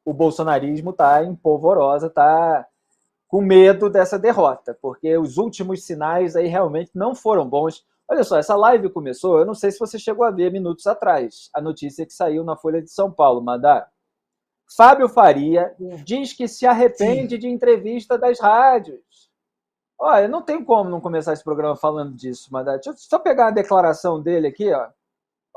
o bolsonarismo está em polvorosa, está com medo dessa derrota, porque os últimos sinais aí realmente não foram bons. Olha só, essa live começou, eu não sei se você chegou a ver minutos atrás, a notícia que saiu na Folha de São Paulo, Madá. Fábio Faria diz que se arrepende Sim. de entrevista das rádios. Olha, não tem como não começar esse programa falando disso, Madá. Deixa eu só pegar a declaração dele aqui, ó.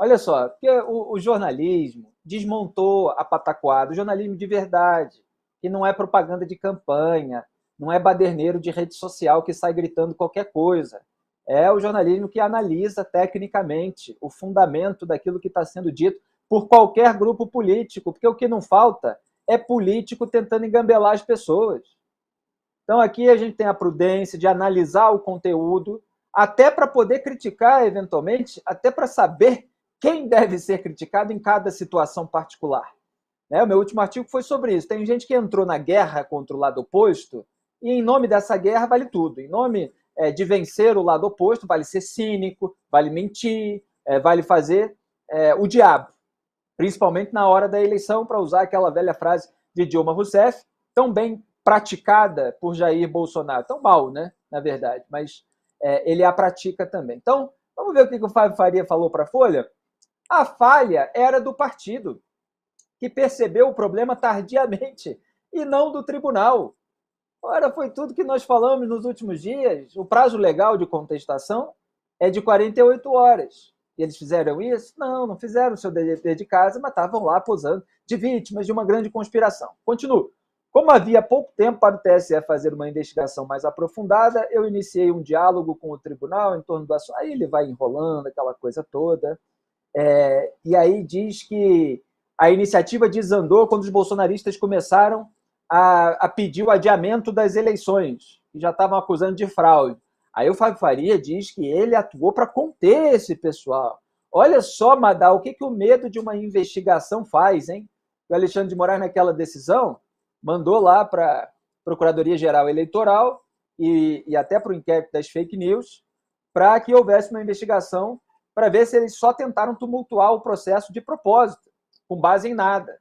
Olha só, porque o jornalismo desmontou a pataquada, o jornalismo de verdade, que não é propaganda de campanha, não é baderneiro de rede social que sai gritando qualquer coisa. É o jornalismo que analisa tecnicamente o fundamento daquilo que está sendo dito por qualquer grupo político, porque o que não falta é político tentando engambelar as pessoas. Então aqui a gente tem a prudência de analisar o conteúdo, até para poder criticar eventualmente, até para saber quem deve ser criticado em cada situação particular. O meu último artigo foi sobre isso. Tem gente que entrou na guerra contra o lado oposto e em nome dessa guerra vale tudo. Em nome de vencer o lado oposto, vale ser cínico, vale mentir, vale fazer o diabo. Principalmente na hora da eleição, para usar aquela velha frase de Dilma Rousseff, tão bem praticada por Jair Bolsonaro. Tão mal, né? Na verdade, mas ele a pratica também. Então, vamos ver o que o Fábio Faria falou para a Folha? A falha era do partido, que percebeu o problema tardiamente e não do tribunal. Ora, foi tudo que nós falamos nos últimos dias. O prazo legal de contestação é de 48 horas. E eles fizeram isso? Não, não fizeram o seu dever de casa, mas estavam lá posando de vítimas de uma grande conspiração. Continuo. Como havia pouco tempo para o TSE fazer uma investigação mais aprofundada, eu iniciei um diálogo com o tribunal em torno do assunto. Aí ele vai enrolando aquela coisa toda. E aí diz que a iniciativa desandou quando os bolsonaristas começaram a pedir o adiamento das eleições, que já estavam acusando de fraude. Aí o Fábio Faria diz que ele atuou para conter esse pessoal. Olha só, Madá, o que o medo de uma investigação faz, hein? O Alexandre de Moraes, naquela decisão, mandou lá para a Procuradoria-Geral Eleitoral e até para o inquérito das fake news, para que houvesse uma investigação para ver se eles só tentaram tumultuar o processo de propósito, com base em nada.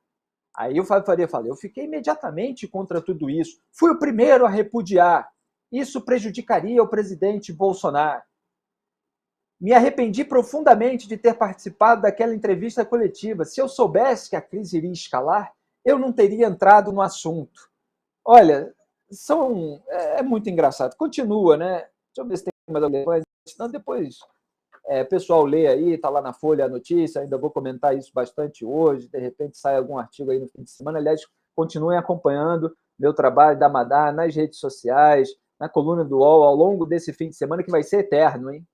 Aí o Fábio Faria fala, eu fiquei imediatamente contra tudo isso, fui o primeiro a repudiar, isso prejudicaria o presidente Bolsonaro. Me arrependi profundamente de ter participado daquela entrevista coletiva. Se eu soubesse que a crise iria escalar, eu não teria entrado no assunto. Olha, é muito engraçado. Continua, né? Deixa eu ver se tem mais alguma coisa. Senão depois o pessoal lê aí, está lá na Folha a notícia, ainda vou comentar isso bastante hoje, de repente sai algum artigo aí no fim de semana. Aliás, continuem acompanhando meu trabalho da Madá nas redes sociais, na coluna do UOL, ao longo desse fim de semana, que vai ser eterno, hein?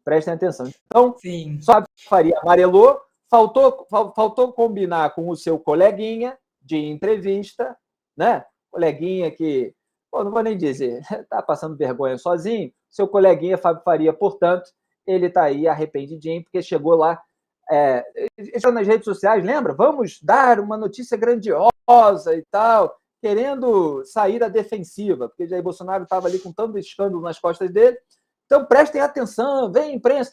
Prestem atenção. Então, Sim. só Faria amarelou, faltou combinar com o seu coleguinha de entrevista, né? Coleguinha que, não vou nem dizer, está passando vergonha sozinho, seu coleguinha Fábio Faria, portanto, ele está aí arrependidinho, porque chegou lá, entrou nas redes sociais, lembra? Vamos dar uma notícia grandiosa e tal, querendo sair da defensiva, porque Jair Bolsonaro estava ali com tanto escândalo nas costas dele. Então, prestem atenção, vem imprensa,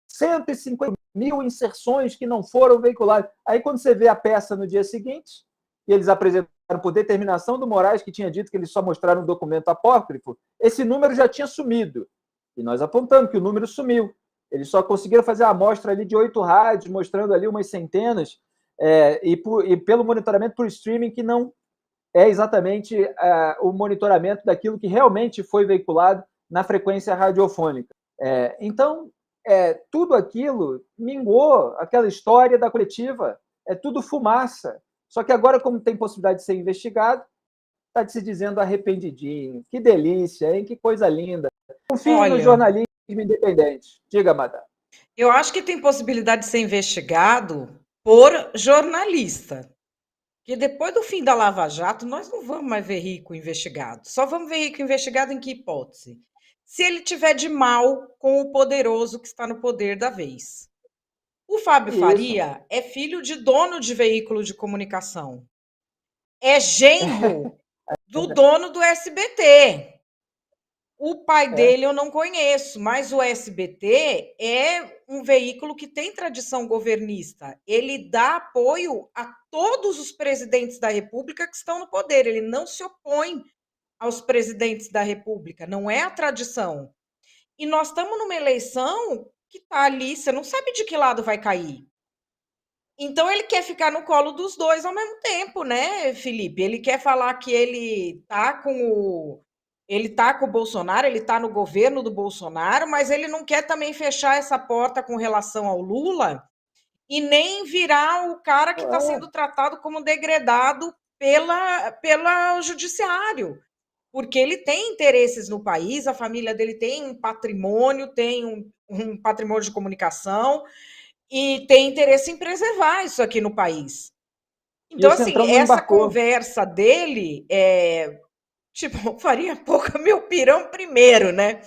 150 mil inserções que não foram veiculadas. Aí, quando você vê a peça no dia seguinte, e eles apresentaram por determinação do Moraes, que tinha dito que eles só mostraram um documento apócrifo, esse número já tinha sumido. E nós apontamos que o número sumiu. Eles só conseguiram fazer a amostra ali de 8 rádios, mostrando ali umas centenas, e pelo monitoramento por streaming, que não é exatamente o monitoramento daquilo que realmente foi veiculado na frequência radiofônica. Então, tudo aquilo minguou aquela história da coletiva, é tudo fumaça. Só que agora, como tem possibilidade de ser investigado, está se dizendo arrependidinho. Que delícia, hein? Que coisa linda. Confie no jornalismo independente. Diga, Madá. Eu acho que tem possibilidade de ser investigado por jornalista. Porque depois do fim da Lava Jato, nós não vamos mais ver rico investigado. Só vamos ver rico investigado em que hipótese? Se ele tiver de mal com o poderoso que está no poder da vez. O Fábio Faria é filho de dono de veículo de comunicação. É genro do dono do SBT. O pai dele eu não conheço, mas o SBT é um veículo que tem tradição governista. Ele dá apoio a todos os presidentes da República que estão no poder. Ele não se opõe aos presidentes da República. Não é a tradição. E nós estamos numa eleição que está ali, você não sabe de que lado vai cair. Então ele quer ficar no colo dos dois ao mesmo tempo, né, Felipe? Ele quer falar que ele tá com o Bolsonaro, ele tá no governo do Bolsonaro, mas ele não quer também fechar essa porta com relação ao Lula e nem virar o cara que está sendo tratado como degradado pela judiciário, porque ele tem interesses no país, a família dele tem um patrimônio, tem um patrimônio de comunicação e tem interesse em preservar isso aqui no país. Então, assim, essa conversa dele tipo, faria pouco meu pirão primeiro, né?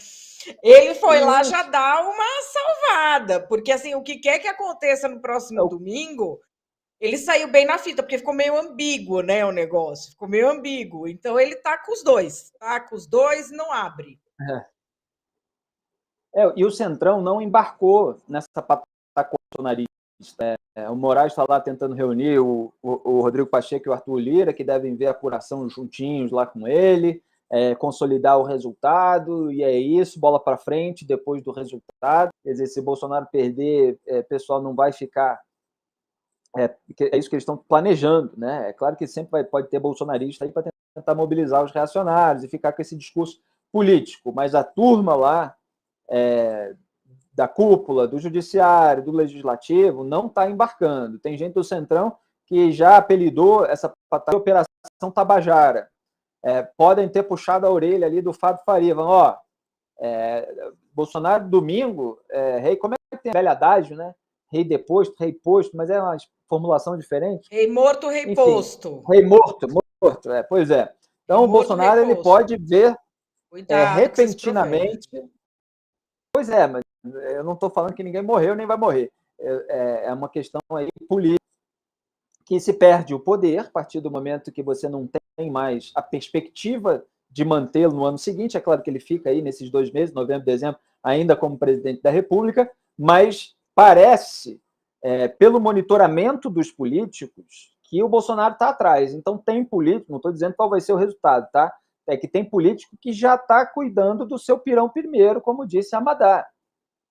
Ele foi lá já dar uma salvada, porque assim, o que quer que aconteça no próximo domingo, ele saiu bem na fita, porque ficou meio ambíguo, né, o negócio, ficou meio ambíguo. Então ele tá com os dois e não abre. E o Centrão não embarcou nessa pataquada bolsonarista. O Moraes está lá tentando reunir o Rodrigo Pacheco e o Arthur Lira, que devem ver a apuração juntinhos lá com ele, consolidar o resultado, e é isso, bola para frente depois do resultado. Quer dizer, se Bolsonaro perder, o pessoal não vai ficar... É isso que eles estão planejando, né? É claro que sempre pode ter bolsonarista aí para tentar mobilizar os reacionários e ficar com esse discurso político, mas a turma lá da cúpula, do judiciário, do legislativo, não está embarcando. Tem gente do Centrão que já apelidou essa operação Tabajara. Podem ter puxado a orelha ali do Fábio Faria. Vão, Bolsonaro, domingo, rei, como é que tem a velha adágio, né? Rei deposto, rei posto, mas é uma formulação diferente. Rei morto, rei Enfim, posto. Rei morto, pois é. Então, o Bolsonaro ele pode ver repentinamente... Pois é, mas eu não estou falando que ninguém morreu nem vai morrer. É uma questão aí política que se perde o poder a partir do momento que você não tem mais a perspectiva de mantê-lo no ano seguinte. É claro que ele fica aí nesses 2 meses, novembro e dezembro, ainda como presidente da República, mas parece, pelo monitoramento dos políticos, que o Bolsonaro está atrás. Então tem político, não estou dizendo qual vai ser o resultado, tá? É que tem político que já está cuidando do seu pirão primeiro, como disse Amadá.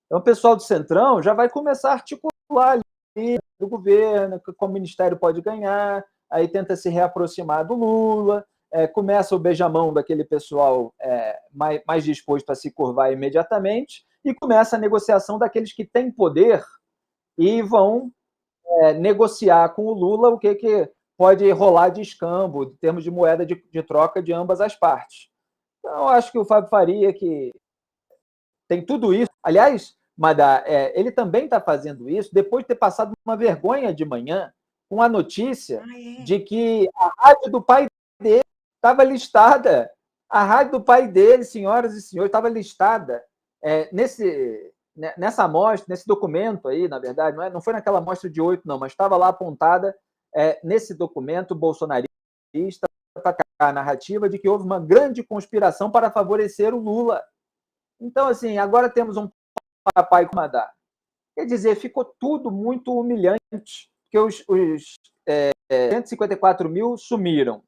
Então, o pessoal do Centrão já vai começar a articular ali do governo, como o Ministério pode ganhar, aí tenta se reaproximar do Lula, começa o beijamão daquele pessoal mais disposto a se curvar imediatamente, e começa a negociação daqueles que têm poder e vão negociar com o Lula o que pode rolar de escambo, em termos de moeda de troca de ambas as partes. Então, eu acho que o Fábio Faria, que tem tudo isso... Aliás, Madá, ele também está fazendo isso depois de ter passado uma vergonha de manhã com a notícia de que a rádio do pai dele estava listada. A rádio do pai dele, senhoras e senhores, estava listada nessa amostra, nesse documento aí, na verdade, não foi naquela amostra de 8, não, mas estava lá apontada nesse documento bolsonarista para a narrativa de que houve uma grande conspiração para favorecer o Lula. Então, assim, agora temos um papai com Madá. Quer dizer, ficou tudo muito humilhante, porque os 154 mil sumiram.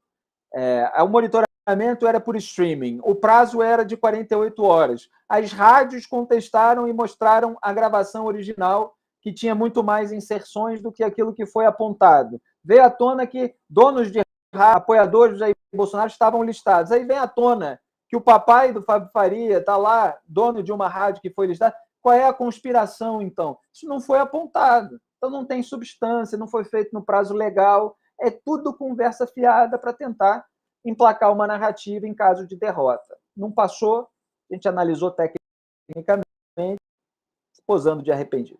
O monitoramento era por streaming, o prazo era de 48 horas. As rádios contestaram e mostraram a gravação original, que tinha muito mais inserções do que aquilo que foi apontado. Veio à tona que donos de rádio, apoiadores do Jair Bolsonaro estavam listados. Aí vem à tona que o papai do Fábio Faria está lá, dono de uma rádio que foi listada. Qual é a conspiração, então? Isso não foi apontado. Então não tem substância, não foi feito no prazo legal. É tudo conversa fiada para tentar emplacar uma narrativa em caso de derrota. Não passou, a gente analisou tecnicamente, posando de arrependido.